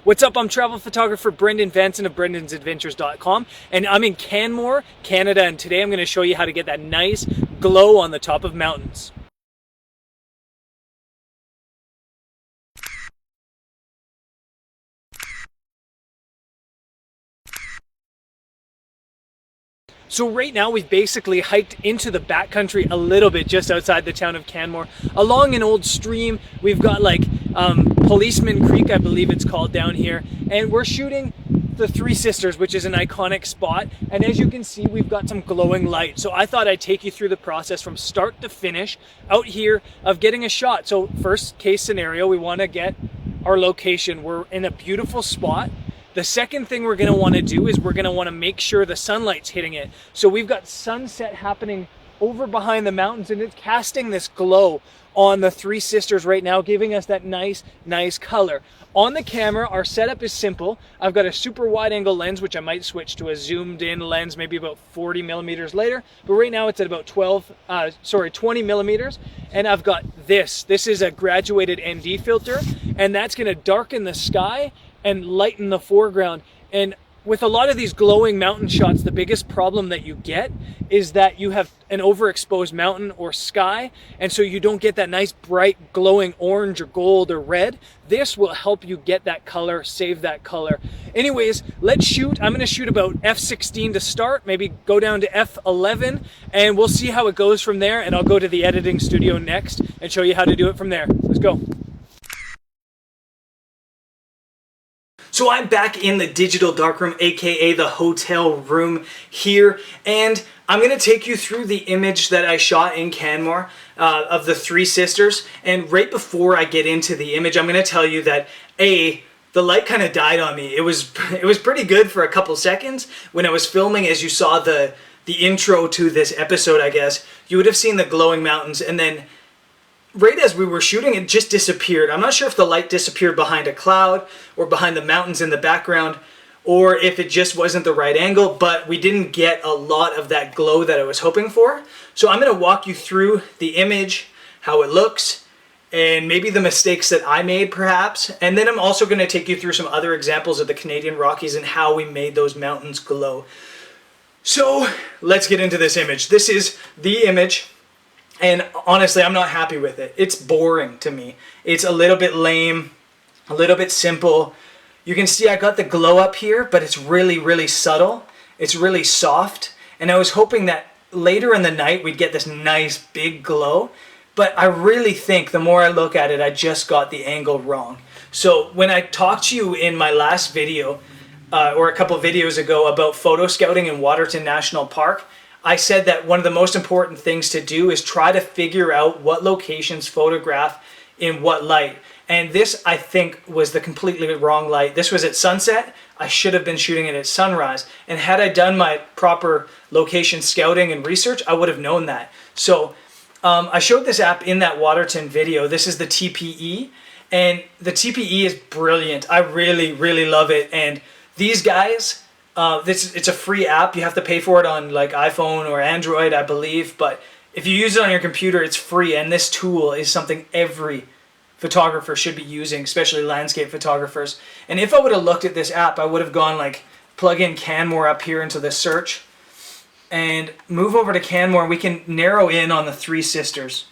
What's up? I'm travel photographer Brendan Vanson of brendansadventures.com, and I'm in Canmore, Canada, and today I'm going to show you how to get that nice glow on the top of mountains. So right now we've basically hiked into the backcountry a little bit just outside the town of Canmore along an old stream. We've got like Policeman Creek, I believe it's called, down here, and we're shooting the Three Sisters, which is an iconic spot, and as you can see we've got some glowing light. So I thought I'd take you through the process from start to finish out here of getting a shot. So first case scenario, we want to get our location. We're in a beautiful spot. The second thing we're going to want to do is we're going to want to make sure the sunlight's hitting it. So we've got sunset happening over behind the mountains, and it's casting this glow on the Three Sisters right now, giving us that nice color. On the camera, our setup is simple. I've got a super wide angle lens, which I might switch to a zoomed in lens maybe about 40 millimeters later, but right now it's at about 20 millimeters. And I've got this is a graduated ND filter, and that's going to darken the sky and lighten the foreground. And with a lot of these glowing mountain shots, the biggest problem that you get is that you have an overexposed mountain or sky, and so you don't get that nice bright glowing orange or gold or red. This will help you get that color, save that color. Anyways, let's shoot. I'm going to shoot about f16 to start, maybe go down to f11, and we'll see how it goes from there, and I'll go to the editing studio next and show you how to do it from there. Let's go. So I'm back in the digital darkroom, aka the hotel room here, and I'm going to take you through the image that I shot in Canmore of the Three Sisters. And right before I get into the image, I'm going to tell you that the light kind of died on me. It was pretty good for a couple seconds when I was filming. As you saw the intro to this episode, I guess you would have seen the glowing mountains, and then right as we were shooting, it just disappeared. I'm not sure if the light disappeared behind a cloud or behind the mountains in the background, or if it just wasn't the right angle, but we didn't get a lot of that glow that I was hoping for. So I'm going to walk you through the image, how it looks, and maybe the mistakes that I made perhaps. And then I'm also going to take you through some other examples of the Canadian Rockies and how we made those mountains glow. So let's get into this image. This is the image. And honestly, I'm not happy with it. It's boring to me. It's a little bit lame, a little bit simple. You can see I got the glow up here, but it's really subtle. It's really soft. And I was hoping that later in the night we'd get this nice big glow. But I really think the more I look at it, I just got the angle wrong. So when I talked to you in my last video, or a couple of videos ago, about photo scouting in Waterton National Park, I said that one of the most important things to do is try to figure out what locations photograph in what light. And this, I think, was the completely wrong light. This was at sunset. I should have been shooting it at sunrise. And had I done my proper location scouting and research, I would have known that. So I showed this app in that Waterton video. This is the TPE. And the TPE is brilliant. I really love it. And these guys, it's a free app. You have to pay for it on like iPhone or Android, I believe, but if you use it on your computer, it's free. And this tool is something every photographer should be using, especially landscape photographers. And if I would have looked at this app, I would have gone like plug in Canmore up here into the search and move over to Canmore, and we can narrow in on the Three Sisters.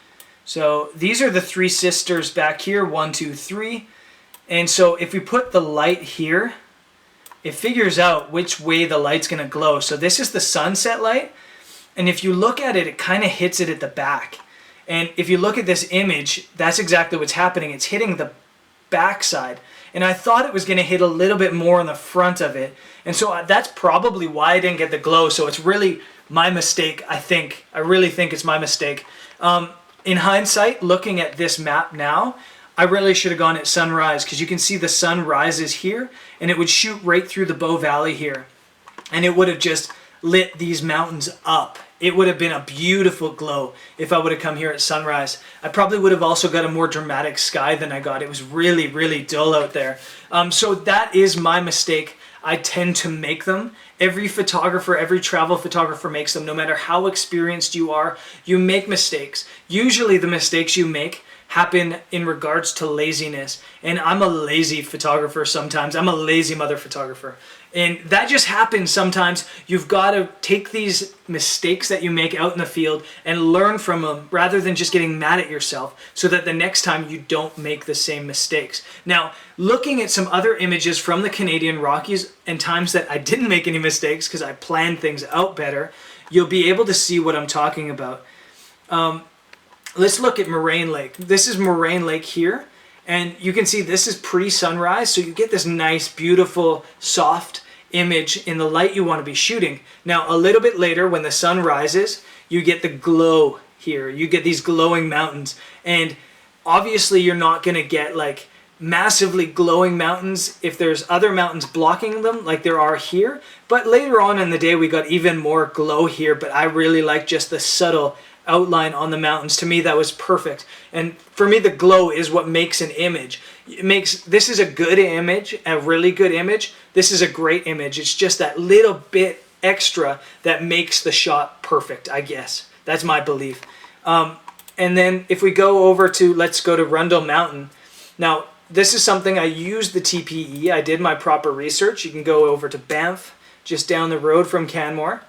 So these are the Three Sisters back here, 1, 2, 3. And so if we put the light here, it figures out which way the light's going to glow. So this is the sunset light, and if you look at it, it kind of hits it at the back. And if you look at this image, that's exactly what's happening. It's hitting the back side, and I thought it was going to hit a little bit more on the front of it, and so that's probably why I didn't get the glow. So it's really my mistake, I think. I really think it's my mistake. In hindsight, looking at this map now, I really should have gone at sunrise, because you can see the sun rises here and it would shoot right through the Bow Valley here, and it would have just lit these mountains up. It would have been a beautiful glow if I would have come here at sunrise. I probably would have also got a more dramatic sky than I got. It was really dull out there. So that is my mistake. I tend to make them. Every photographer, every travel photographer makes them. No matter how experienced you are, you make mistakes. Usually the mistakes you make happen in regards to laziness. And I'm a lazy photographer sometimes. I'm a lazy mother photographer. And that just happens sometimes. You've got to take these mistakes that you make out in the field and learn from them rather than just getting mad at yourself, so that the next time you don't make the same mistakes. Now, looking at some other images from the Canadian Rockies and times that I didn't make any mistakes because I planned things out better, you'll be able to see what I'm talking about. Let's look at Moraine Lake. This is Moraine Lake here. And you can see this is pre-sunrise, so you get this nice, beautiful, soft image in the light you want to be shooting. Now, a little bit later, when the sun rises, you get the glow here. You get these glowing mountains. And obviously, you're not going to get like massively glowing mountains if there's other mountains blocking them like there are here. But later on in the day, we got even more glow here. But I really like just the subtle outline on the mountains. To me, that was perfect. And for me, the glow is what makes an image. This is a good image, a really good image. This is a great image. It's just that little bit extra that makes the shot perfect, I guess. That's my belief. And then if we go over to, let's go to Rundle Mountain. Now, this is something I used the TPE. I did my proper research. You can go over to Banff, just down the road from Canmore.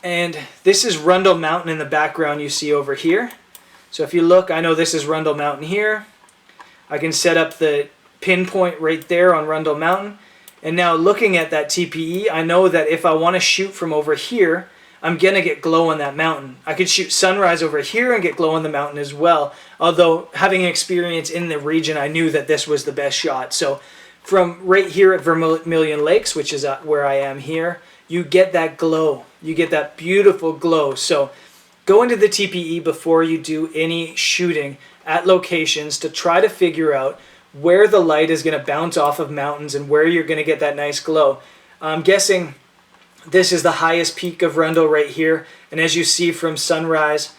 And this is Rundle Mountain in the background you see over here. So if you look, I know this is Rundle Mountain here. I can set up the pinpoint right there on Rundle Mountain. And now looking at that TPE, I know that if I want to shoot from over here, I'm going to get glow on that mountain. I could shoot sunrise over here and get glow on the mountain as well. Although having experience in the region, I knew that this was the best shot. So from right here at Vermilion Lakes, which is where I am here, you get that glow. You get that beautiful glow. So go into the TPE before you do any shooting at locations to try to figure out where the light is going to bounce off of mountains and where you're going to get that nice glow. I'm guessing this is the highest peak of Rundle right here. And as you see from sunset,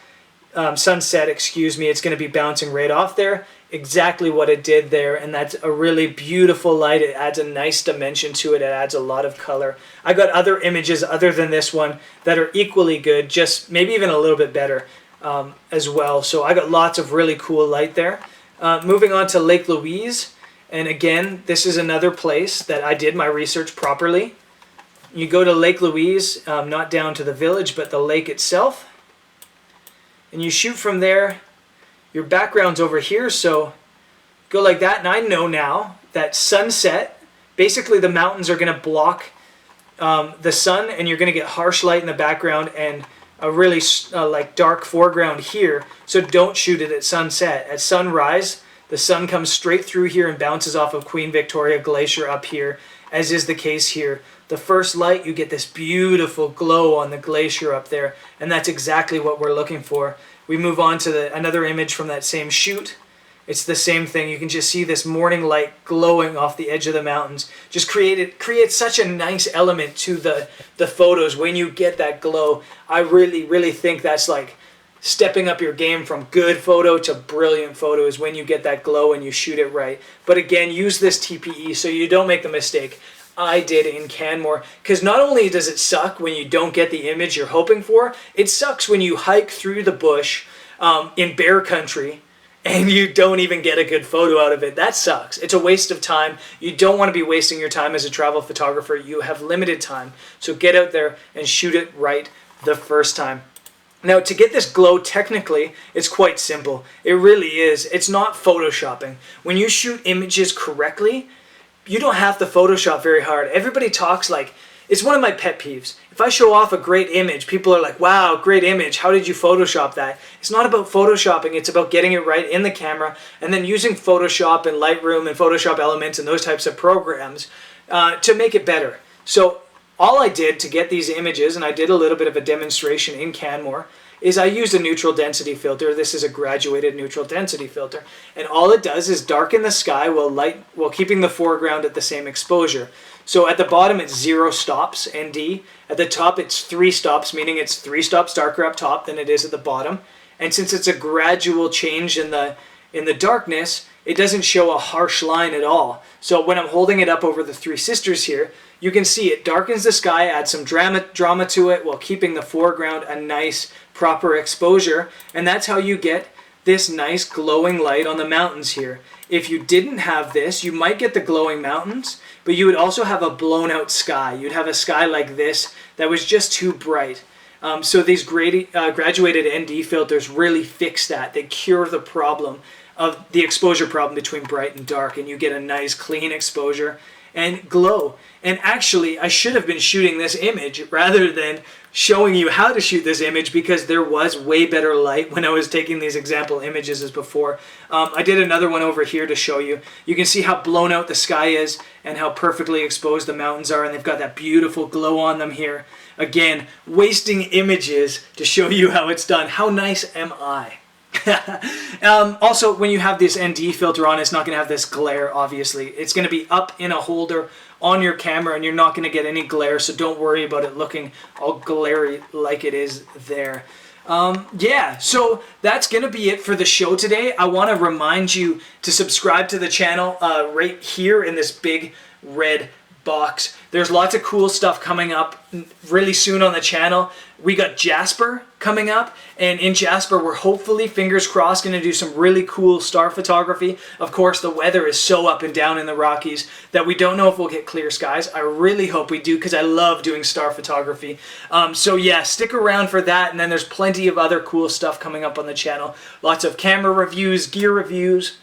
it's going to be bouncing right off there. Exactly what it did there, and that's a really beautiful light. It adds a nice dimension to it. It adds a lot of color. I got other images other than this one that are equally good, just maybe even a little bit better as well. So I got lots of really cool light there. Moving on to Lake Louise, and again, this is another place that I did my research properly. You go to Lake Louise, not down to the village, but the lake itself, and you shoot from there. Your background's over here, so go like that. And I know now that sunset, basically the mountains are going to block the sun, and you're going to get harsh light in the background and a really like dark foreground here. So don't shoot it at sunset. At sunrise, the sun comes straight through here and bounces off of Queen Victoria Glacier up here, as is the case here. The first light, you get this beautiful glow on the glacier up there, and that's exactly what we're looking for. We move on to another image from that same shoot. It's the same thing. You can just see this morning light glowing off the edge of the mountains. Just creates such a nice element to the photos when you get that glow. I really, really think that's like stepping up your game from good photo to brilliant photos when you get that glow and you shoot it right. But again, use this TPE so you don't make the mistake I did in Canmore, because not only does it suck when you don't get the image you're hoping for, it sucks when you hike through the bush in bear country and you don't even get a good photo out of it. That sucks. It's a waste of time. You don't want to be wasting your time as a travel photographer. You have limited time, so get out there and shoot it right the first time. Now, to get this glow, technically, it's quite simple. It really is. It's not photoshopping. When you shoot images correctly, you don't have to Photoshop very hard. Everybody talks like, it's one of my pet peeves. If I show off a great image, people are like, wow, great image. How did you Photoshop that? It's not about Photoshopping. It's about getting it right in the camera and then using Photoshop and Lightroom and Photoshop Elements and those types of programs to make it better. So all I did to get these images, and I did a little bit of a demonstration in Canmore, is I used a neutral density filter. This is a graduated neutral density filter. And all it does is darken the sky while keeping the foreground at the same exposure. So at the bottom it's 0 stops, ND. At the top it's 3 stops, meaning it's 3 stops darker up top than it is at the bottom. And since it's a gradual change in the darkness, it doesn't show a harsh line at all. So when I'm holding it up over the Three Sisters here, you can see it darkens the sky, adds some drama to it while keeping the foreground a nice, proper exposure. And that's how you get this nice glowing light on the mountains here. If you didn't have this, you might get the glowing mountains, but you would also have a blown out sky. You'd have a sky like this that was just too bright. So these graduated ND filters really fix that. They cure the problem of the exposure problem between bright and dark, and you get a nice clean exposure and glow. And actually, I should have been shooting this image rather than showing you how to shoot this image, because there was way better light when I was taking these example images as before. I did another one over here to show you. You can see how blown out the sky is and how perfectly exposed the mountains are, and they've got that beautiful glow on them here. Again, wasting images to show you how it's done. How nice am I? Also, when you have this ND filter on, it's not going to have this glare, obviously. It's going to be up in a holder on your camera, and you're not going to get any glare, so don't worry about it looking all glary like it is there. Yeah, so that's going to be it for the show today. I want to remind you to subscribe to the channel right here in this big red box. There's lots of cool stuff coming up really soon on the channel. We got Jasper coming up, and in Jasper we're hopefully, fingers crossed, going to do some really cool star photography. Of course, the weather is so up and down in the Rockies that we don't know if we'll get clear skies. I really hope we do, because I love doing star photography. So yeah, stick around for that, and then there's plenty of other cool stuff coming up on the channel. Lots of camera reviews, gear reviews,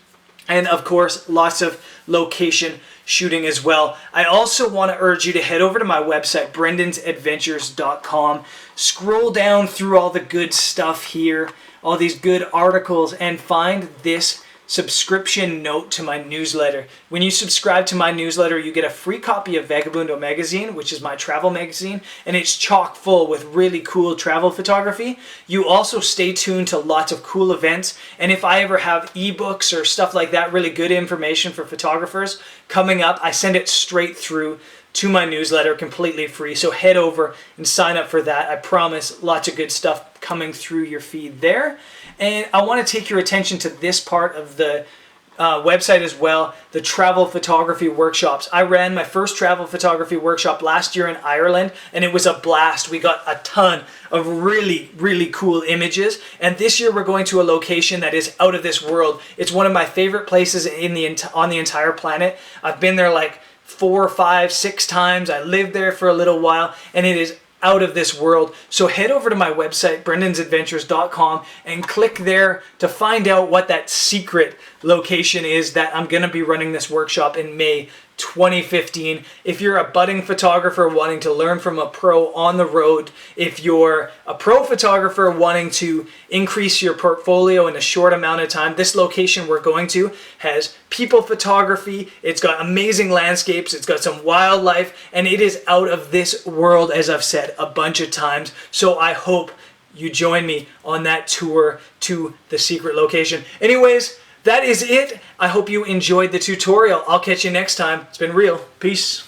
and of course lots of location shooting as well. I also want to urge you to head over to my website, brendansadventures.com. Scroll down through all the good stuff here, all these good articles, and find this subscription note to my newsletter. When you subscribe to my newsletter, you get a free copy of Vagabundo magazine, which is my travel magazine, and it's chock full with really cool travel photography. You also stay tuned to lots of cool events, and if I ever have ebooks or stuff like that, really good information for photographers coming up, I send it straight through to my newsletter completely free. So head over and sign up for that. I promise lots of good stuff coming through your feed there. And I want to take your attention to this part of the website as well, the travel photography workshops. I ran my first travel photography workshop last year in Ireland, and it was a blast. We got a ton of really, really cool images, and this year we're going to a location that is out of this world. It's one of my favorite places on the entire planet. I've been there like 4, 5, 6 times. I lived there for a little while, and it is out of this world. So head over to my website, brendansadventures.com, and click there to find out what that secret location is that I'm going to be running this workshop in May 2015. If you're a budding photographer wanting to learn from a pro on the road, if you're a pro photographer wanting to increase your portfolio in a short amount of time, this location we're going to has people photography, it's got amazing landscapes, it's got some wildlife, and it is out of this world, as I've said a bunch of times. So I hope you join me on that tour to the secret location. Anyways, that is it. I hope you enjoyed the tutorial. I'll catch you next time. It's been real. Peace.